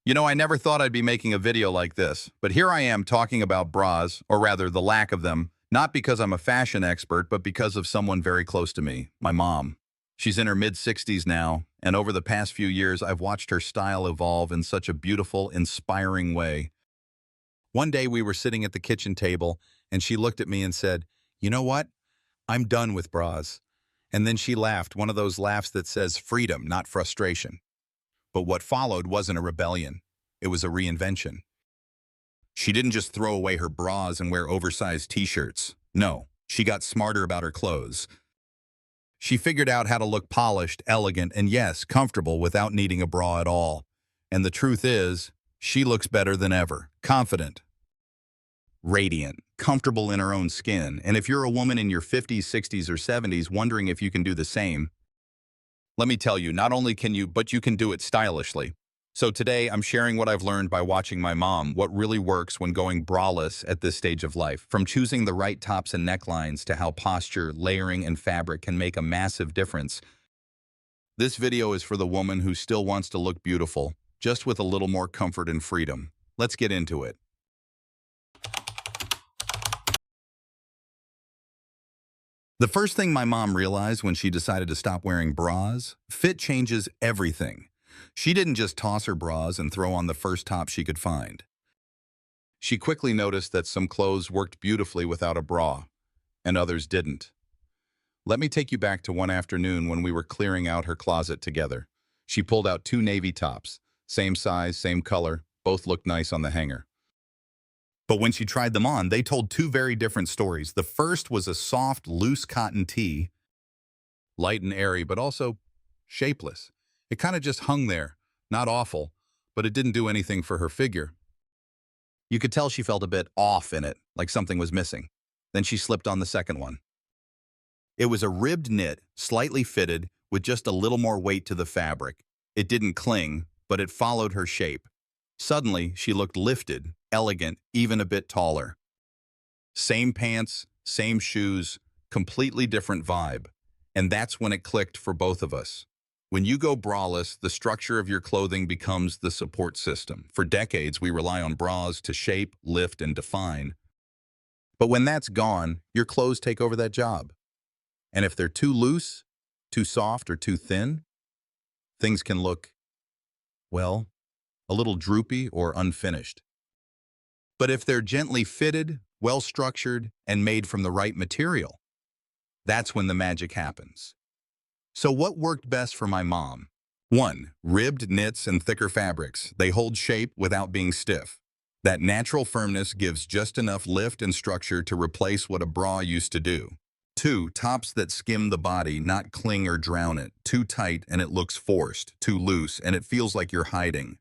You know, I never thought I'd be making a video like this, but here I am talking about bras, or rather the lack of them, not because I'm a fashion expert, but because of someone very close to me, my mom. She's in her mid-60s now, and over the past few years, I've watched her style evolve in such a beautiful, inspiring way. One day we were sitting at the kitchen table, and she looked at me and said, "You know what? I'm done with bras." And then she laughed, one of those laughs that says freedom, not frustration. But what followed wasn't a rebellion. It was a reinvention. She didn't just throw away her bras and wear oversized t-shirts. No, she got smarter about her clothes. She figured out how to look polished, elegant, and yes, comfortable without needing a bra at all. And the truth is, she looks better than ever, confident, radiant, comfortable in her own skin. And if you're a woman in your 50s, 60s, or 70s wondering if you can do the same, let me tell you, not only can you, but you can do it stylishly. So today, I'm sharing what I've learned by watching my mom, what really works when going braless at this stage of life. From choosing the right tops and necklines to how posture, layering, and fabric can make a massive difference. This video is for the woman who still wants to look beautiful, just with a little more comfort and freedom. Let's get into it. The first thing my mom realized when she decided to stop wearing bras, fit changes everything. She didn't just toss her bras and throw on the first top she could find. She quickly noticed that some clothes worked beautifully without a bra, and others didn't. Let me take you back to one afternoon when we were clearing out her closet together. She pulled out two navy tops, same size, same color, both looked nice on the hanger. But when she tried them on, they told two very different stories. The first was a soft, loose cotton tee, light and airy, but also shapeless. It kind of just hung there, not awful, but it didn't do anything for her figure. You could tell she felt a bit off in it, like something was missing. Then she slipped on the second one. It was a ribbed knit, slightly fitted, with just a little more weight to the fabric. It didn't cling, but it followed her shape. Suddenly, she looked lifted, elegant, even a bit taller. Same pants, same shoes, completely different vibe. And that's when it clicked for both of us. When you go braless, the structure of your clothing becomes the support system. For decades, we rely on bras to shape, lift, and define. But when that's gone, your clothes take over that job. And if they're too loose, too soft, or too thin, things can look, well, a little droopy or unfinished. But if they're gently fitted, well-structured, and made from the right material, that's when the magic happens. So what worked best for my mom? 1. Ribbed knits and thicker fabrics. They hold shape without being stiff. That natural firmness gives just enough lift and structure to replace what a bra used to do. 2. Tops that skim the body, not cling or drown it. Too tight and it looks forced. Too loose and it feels like you're hiding.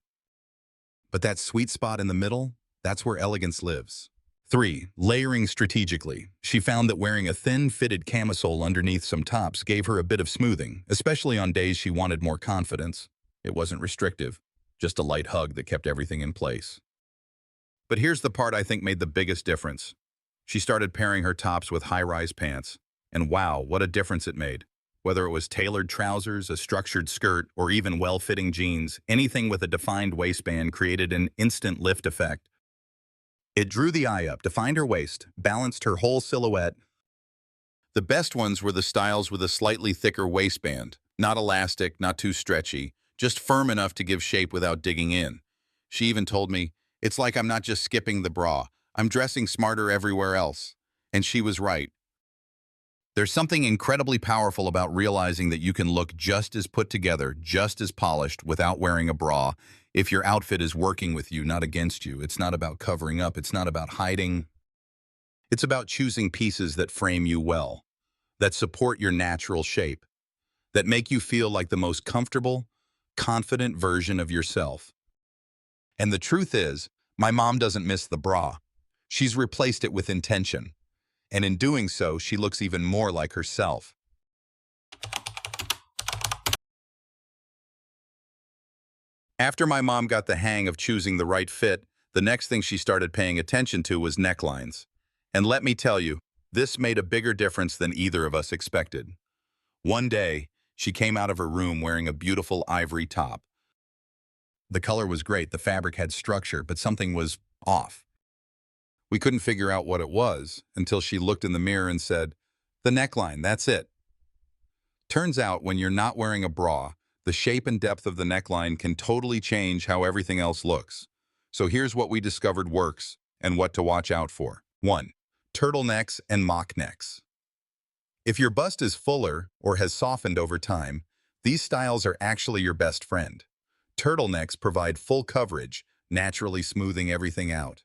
But that sweet spot in the middle, that's where elegance lives. 3. Layering strategically. She found that wearing a thin, fitted camisole underneath some tops gave her a bit of smoothing, especially on days she wanted more confidence. It wasn't restrictive, just a light hug that kept everything in place. But here's the part I think made the biggest difference. She started pairing her tops with high-rise pants, and wow, what a difference it made. Whether it was tailored trousers, a structured skirt, or even well-fitting jeans, anything with a defined waistband created an instant lift effect. It drew the eye up, defined her waist, balanced her whole silhouette. The best ones were the styles with a slightly thicker waistband, not elastic, not too stretchy, just firm enough to give shape without digging in. She even told me, "It's like I'm not just skipping the bra, I'm dressing smarter everywhere else." And she was right. There's something incredibly powerful about realizing that you can look just as put together, just as polished without wearing a bra if your outfit is working with you, not against you. It's not about covering up. It's not about hiding. It's about choosing pieces that frame you well, that support your natural shape, that make you feel like the most comfortable, confident version of yourself. And the truth is, my mom doesn't miss the bra. She's replaced it with intention. And in doing so, she looks even more like herself. After my mom got the hang of choosing the right fit, the next thing she started paying attention to was necklines. And let me tell you, this made a bigger difference than either of us expected. One day, she came out of her room wearing a beautiful ivory top. The color was great, the fabric had structure, but something was off. We couldn't figure out what it was until she looked in the mirror and said, "The neckline, that's it." Turns out when you're not wearing a bra, the shape and depth of the neckline can totally change how everything else looks. So here's what we discovered works and what to watch out for. 1. Turtlenecks and mock necks. If your bust is fuller or has softened over time, these styles are actually your best friend. Turtlenecks provide full coverage, naturally smoothing everything out.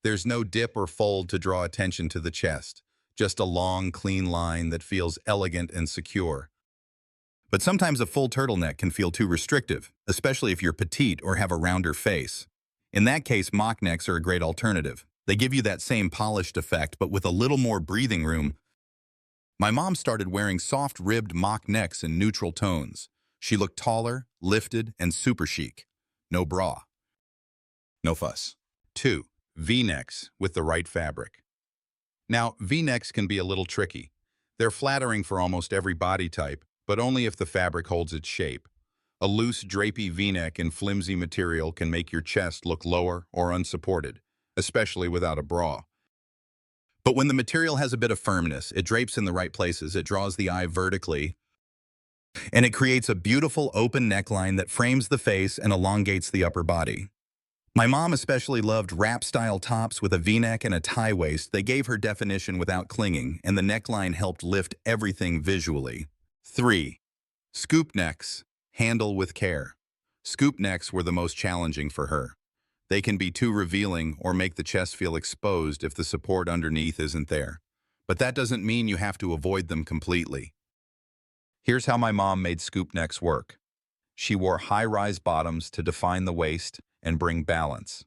There's no dip or fold to draw attention to the chest, just a long, clean line that feels elegant and secure. But sometimes a full turtleneck can feel too restrictive, especially if you're petite or have a rounder face. In that case, mock necks are a great alternative. They give you that same polished effect, but with a little more breathing room. My mom started wearing soft-ribbed mock necks in neutral tones. She looked taller, lifted, and super chic. No bra. No fuss. 2. V-necks with the right fabric. Now, V-necks can be a little tricky. They're flattering for almost every body type, but only if the fabric holds its shape. A loose, drapey V-neck in flimsy material can make your chest look lower or unsupported, especially without a bra. But when the material has a bit of firmness, it drapes in the right places, it draws the eye vertically, and it creates a beautiful open neckline that frames the face and elongates the upper body. My mom especially loved wrap-style tops with a V-neck and a tie waist. They gave her definition without clinging, and the neckline helped lift everything visually. 3. Scoop necks. Handle with care. Scoop necks were the most challenging for her. They can be too revealing or make the chest feel exposed if the support underneath isn't there. But that doesn't mean you have to avoid them completely. Here's how my mom made scoop necks work. She wore high-rise bottoms to define the waist and bring balance.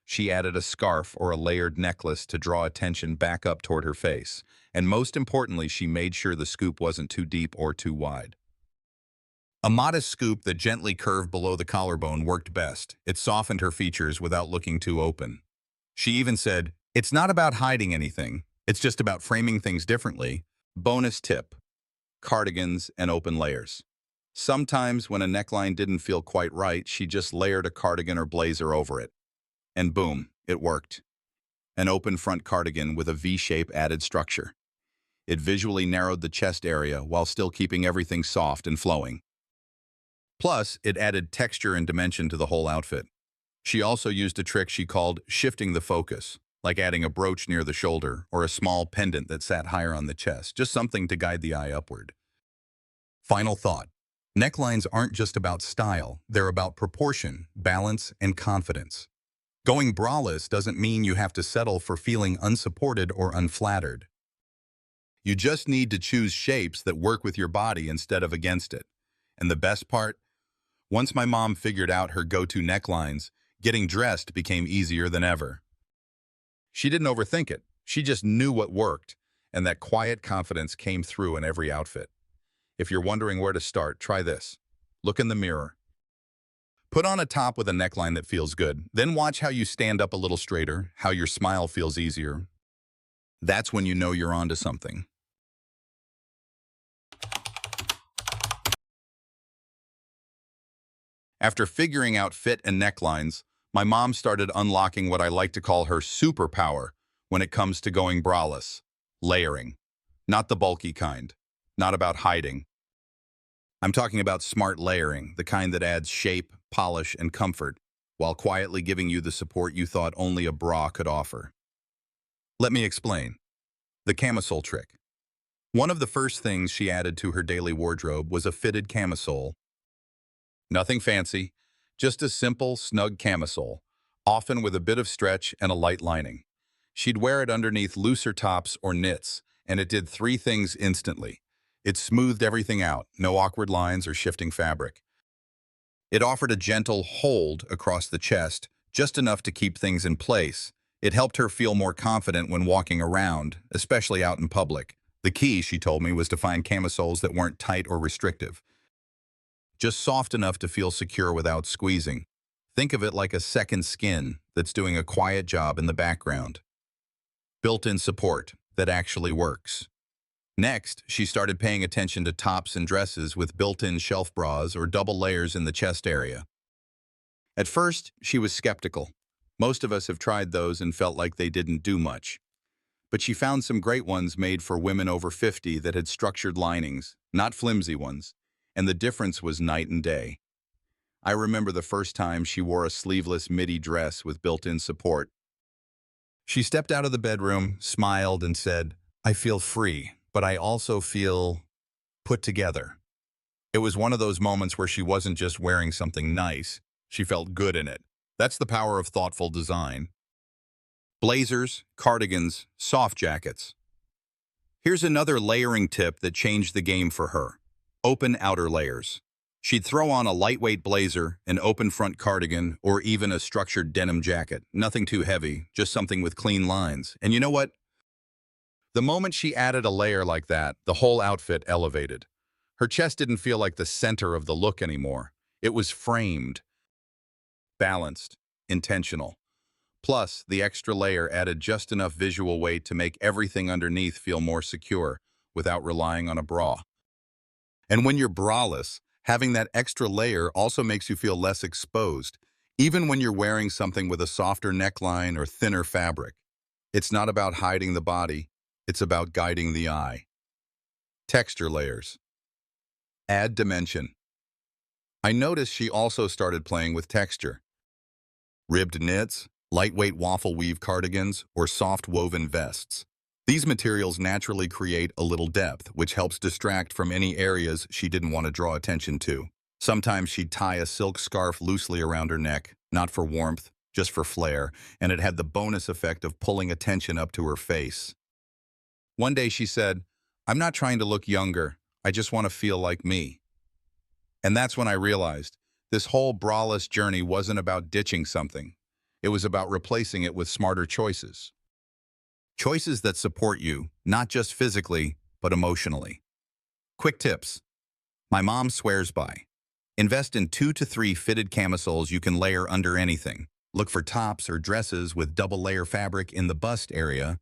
She added a scarf or a layered necklace to draw attention back up toward her face. And most importantly, she made sure the scoop wasn't too deep or too wide. A modest scoop that gently curved below the collarbone worked best. It softened her features without looking too open. She even said, "It's not about hiding anything. It's just about framing things differently." Bonus tip: cardigans and open layers. Sometimes when a neckline didn't feel quite right, she just layered a cardigan or blazer over it. And boom, it worked. An open front cardigan with a V-shape added structure. It visually narrowed the chest area while still keeping everything soft and flowing. Plus, it added texture and dimension to the whole outfit. She also used a trick she called shifting the focus, like adding a brooch near the shoulder or a small pendant that sat higher on the chest, just something to guide the eye upward. Final thought. Necklines aren't just about style, they're about proportion, balance, and confidence. Going braless doesn't mean you have to settle for feeling unsupported or unflattered. You just need to choose shapes that work with your body instead of against it. And the best part? Once my mom figured out her go-to necklines, getting dressed became easier than ever. She didn't overthink it. She just knew what worked, and that quiet confidence came through in every outfit. If you're wondering where to start, try this. Look in the mirror. Put on a top with a neckline that feels good. Then watch how you stand up a little straighter, how your smile feels easier. That's when you know you're onto something. After figuring out fit and necklines, my mom started unlocking what I like to call her superpower when it comes to going braless: layering. Not the bulky kind. Not about hiding. I'm talking about smart layering, the kind that adds shape, polish, and comfort, while quietly giving you the support you thought only a bra could offer. Let me explain. The camisole trick. One of the first things she added to her daily wardrobe was a fitted camisole. Nothing fancy, just a simple, snug camisole, often with a bit of stretch and a light lining. She'd wear it underneath looser tops or knits, and it did three things instantly. It smoothed everything out, no awkward lines or shifting fabric. It offered a gentle hold across the chest, just enough to keep things in place. It helped her feel more confident when walking around, especially out in public. The key, she told me, was to find camisoles that weren't tight or restrictive. Just soft enough to feel secure without squeezing. Think of it like a second skin that's doing a quiet job in the background. Built-in support that actually works. Next, she started paying attention to tops and dresses with built-in shelf bras or double layers in the chest area. At first, she was skeptical. Most of us have tried those and felt like they didn't do much. But she found some great ones made for women over 50 that had structured linings, not flimsy ones, and the difference was night and day. I remember the first time she wore a sleeveless midi dress with built-in support. She stepped out of the bedroom, smiled, and said, "I feel free, but I also feel put together." It was one of those moments where she wasn't just wearing something nice, she felt good in it. That's the power of thoughtful design. Blazers, cardigans, soft jackets. Here's another layering tip that changed the game for her. Open outer layers. She'd throw on a lightweight blazer, an open front cardigan, or even a structured denim jacket. Nothing too heavy, just something with clean lines. And you know what? The moment she added a layer like that, the whole outfit elevated. Her chest didn't feel like the center of the look anymore. It was framed, balanced, intentional. Plus, the extra layer added just enough visual weight to make everything underneath feel more secure without relying on a bra. And when you're braless, having that extra layer also makes you feel less exposed, even when you're wearing something with a softer neckline or thinner fabric. It's not about hiding the body, it's about guiding the eye. Texture layers. Add dimension. I noticed she also started playing with texture. Ribbed knits, lightweight waffle weave cardigans, or soft woven vests. These materials naturally create a little depth, which helps distract from any areas she didn't want to draw attention to. Sometimes she'd tie a silk scarf loosely around her neck, not for warmth, just for flair, and it had the bonus effect of pulling attention up to her face. One day she said, "I'm not trying to look younger, I just want to feel like me." And that's when I realized this whole braless journey wasn't about ditching something. It was about replacing it with smarter choices. Choices that support you, not just physically, but emotionally. Quick tips. My mom swears by. Invest in 2 to 3 fitted camisoles you can layer under anything. Look for tops or dresses with double layer fabric in the bust area.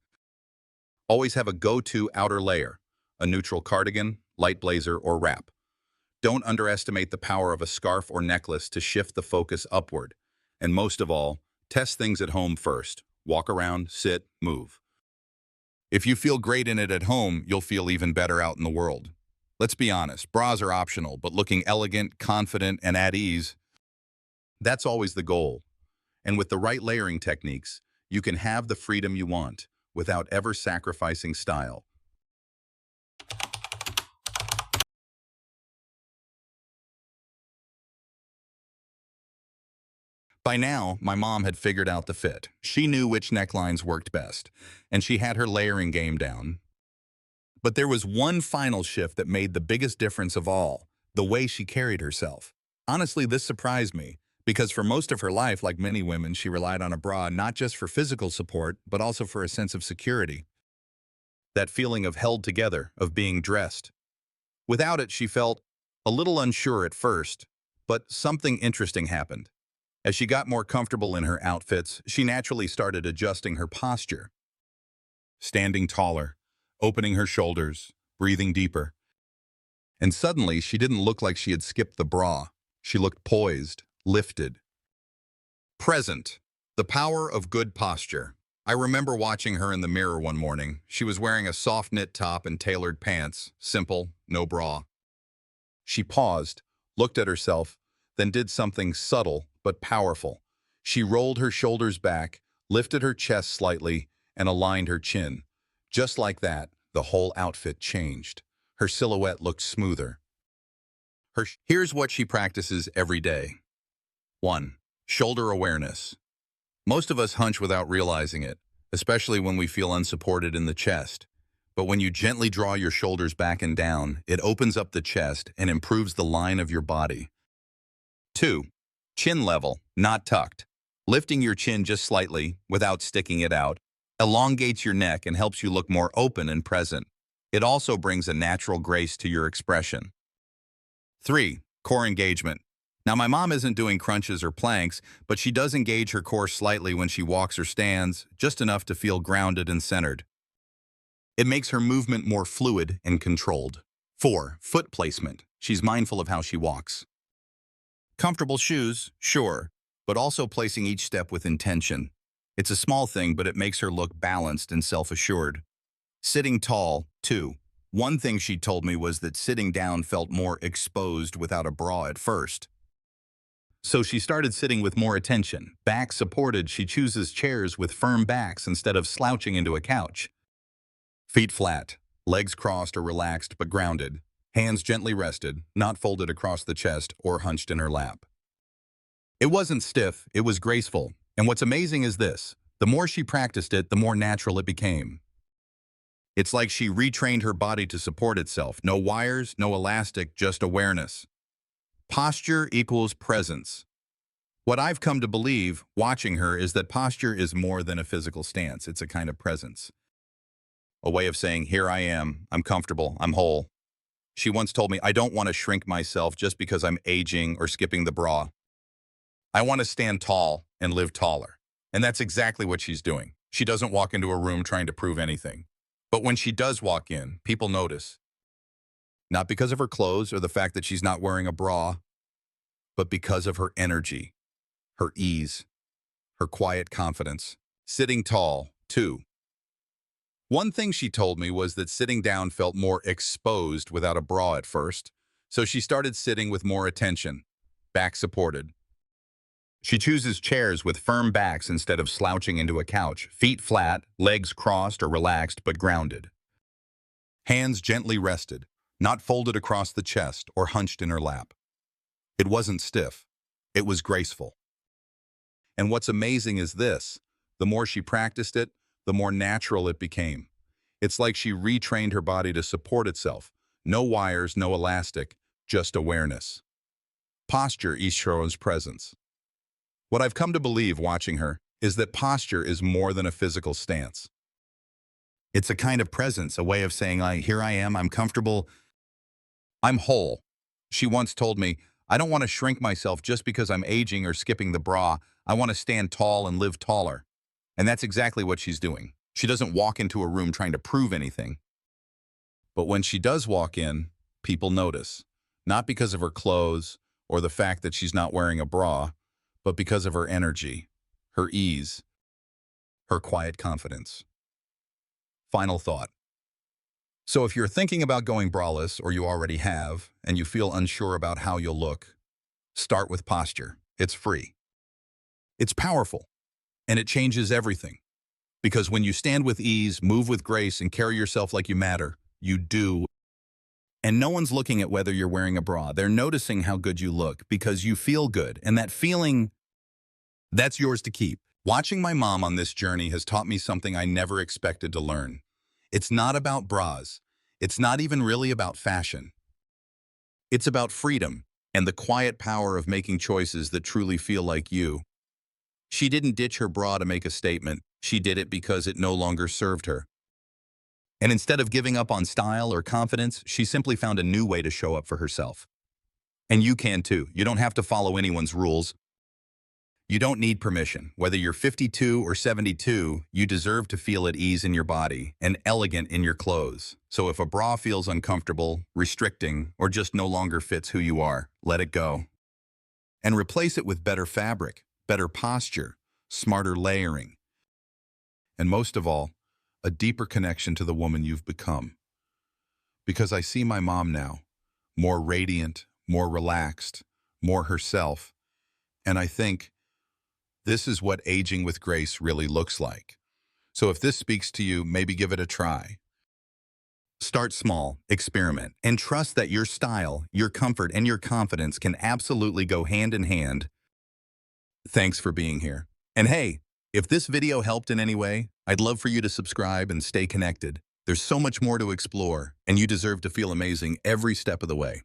Always have a go-to outer layer, a neutral cardigan, light blazer, or wrap. Don't underestimate the power of a scarf or necklace to shift the focus upward. And most of all, test things at home first. Walk around, sit, move. If you feel great in it at home, you'll feel even better out in the world. Let's be honest, bras are optional, but looking elegant, confident, and at ease, that's always the goal. And with the right layering techniques, you can have the freedom you want without ever sacrificing style. By now, my mom had figured out the fit. She knew which necklines worked best, and she had her layering game down. But there was one final shift that made the biggest difference of all, the way she carried herself. Honestly, this surprised me, because for most of her life, like many women, she relied on a bra not just for physical support, but also for a sense of security. That feeling of held together, of being dressed. Without it, she felt a little unsure at first, but something interesting happened. As she got more comfortable in her outfits, she naturally started adjusting her posture. Standing taller, opening her shoulders, breathing deeper. And suddenly, she didn't look like she had skipped the bra. She looked poised, lifted. Present. The power of good posture. I remember watching her in the mirror one morning. She was wearing a soft knit top and tailored pants, simple, no bra. She paused, looked at herself, then did something subtle but powerful. She rolled her shoulders back, lifted her chest slightly, and aligned her chin. Just like that, the whole outfit changed. Her silhouette looked smoother. Here's what she practices every day. 1. Shoulder awareness. Most of us hunch without realizing it, especially when we feel unsupported in the chest. But when you gently draw your shoulders back and down, it opens up the chest and improves the line of your body. 2. Chin level, not tucked. Lifting your chin just slightly, without sticking it out, elongates your neck and helps you look more open and present. It also brings a natural grace to your expression. 3. Core engagement. Now, my mom isn't doing crunches or planks, but she does engage her core slightly when she walks or stands, just enough to feel grounded and centered. It makes her movement more fluid and controlled. 4. Foot placement. She's mindful of how she walks. Comfortable shoes, sure, but also placing each step with intention. It's a small thing, but it makes her look balanced and self-assured. Sitting tall, too. One thing she told me was that sitting down felt more exposed without a bra at first. So she started sitting with more attention. Back supported, she chooses chairs with firm backs instead of slouching into a couch. Feet flat, legs crossed or relaxed but grounded. Hands gently rested, not folded across the chest or hunched in her lap. It wasn't stiff, it was graceful. And what's amazing is this: the more she practiced it, the more natural it became. It's like she retrained her body to support itself. No wires, no elastic, just awareness. Posture equals presence. What I've come to believe, watching her, is that posture is more than a physical stance. It's a kind of presence. A way of saying, here I am, I'm comfortable, I'm whole. She once told me, I don't want to shrink myself just because I'm aging or skipping the bra. I want to stand tall and live taller. And that's exactly what she's doing. She doesn't walk into a room trying to prove anything. But when she does walk in, people notice. Not because of her clothes or the fact that she's not wearing a bra, but because of her energy, her ease, her quiet confidence. Sitting tall, too. One thing she told me was that sitting down felt more exposed without a bra at first, so she started sitting with more attention, back supported. She chooses chairs with firm backs instead of slouching into a couch, feet flat, legs crossed or relaxed but grounded. Hands gently rested, not folded across the chest or hunched in her lap. It wasn't stiff, it was graceful. And what's amazing is this: the more she practiced it, the more natural it became. It's like she retrained her body to support itself. No wires, no elastic, just awareness. Posture shows presence. What I've come to believe watching her is that posture is more than a physical stance. It's a kind of presence, a way of saying, here I am, I'm comfortable, I'm whole. She once told me, I don't want to shrink myself just because I'm aging or skipping the bra. I want to stand tall and live taller. And that's exactly what she's doing. She doesn't walk into a room trying to prove anything. But when she does walk in, people notice. Not because of her clothes or the fact that she's not wearing a bra, but because of her energy, her ease, her quiet confidence. Final thought. So if you're thinking about going braless, or you already have, and you feel unsure about how you'll look, start with posture. It's free. It's powerful. And it changes everything. Because when you stand with ease, move with grace, and carry yourself like you matter, you do. And no one's looking at whether you're wearing a bra. They're noticing how good you look because you feel good. And that feeling, that's yours to keep. Watching my mom on this journey has taught me something I never expected to learn. It's not about bras. It's not even really about fashion. It's about freedom and the quiet power of making choices that truly feel like you. She didn't ditch her bra to make a statement. She did it because it no longer served her. And instead of giving up on style or confidence, she simply found a new way to show up for herself. And you can too. You don't have to follow anyone's rules. You don't need permission. Whether you're 52 or 72, you deserve to feel at ease in your body and elegant in your clothes. So if a bra feels uncomfortable, restricting, or just no longer fits who you are, let it go. And replace it with better fabric, better posture, smarter layering, and most of all, a deeper connection to the woman you've become. Because I see my mom now, more radiant, more relaxed, more herself, and I think this is what aging with grace really looks like. So if this speaks to you, maybe give it a try. Start small, experiment, and trust that your style, your comfort, and your confidence can absolutely go hand in hand. Thanks for being here. And hey, if this video helped in any way, I'd love for you to subscribe and stay connected. There's so much more to explore, and you deserve to feel amazing every step of the way.